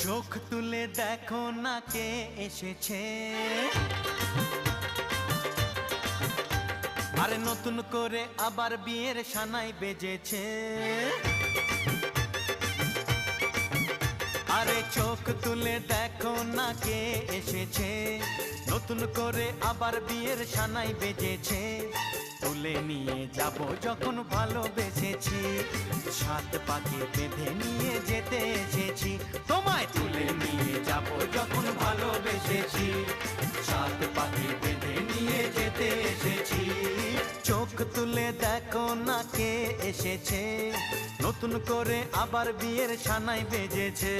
চোখ তুলে দেখো না কে এসেছে, আরে নতুন করে আবার বিয়ের সানাই বেজেছে। আরে চোখ তুলে দেখো না কে এসেছে, নতুন করে আবার বিয়ের সানাই বেজেছে। তুলে নিয়ে যাব যখন ভালোবেসেছি, সাত পাকে বেঁধে নিয়ে যেতে এসেছি। তোমায় তুলে নিয়ে যাব যখন ভালোবেসেছি, সাত পাকে বেঁধে নিয়ে যেতে এসেছি। চোখ তুলে দেখো না কে এসেছে, নতুন করে আবার বিয়ের সানাই বেজেছে।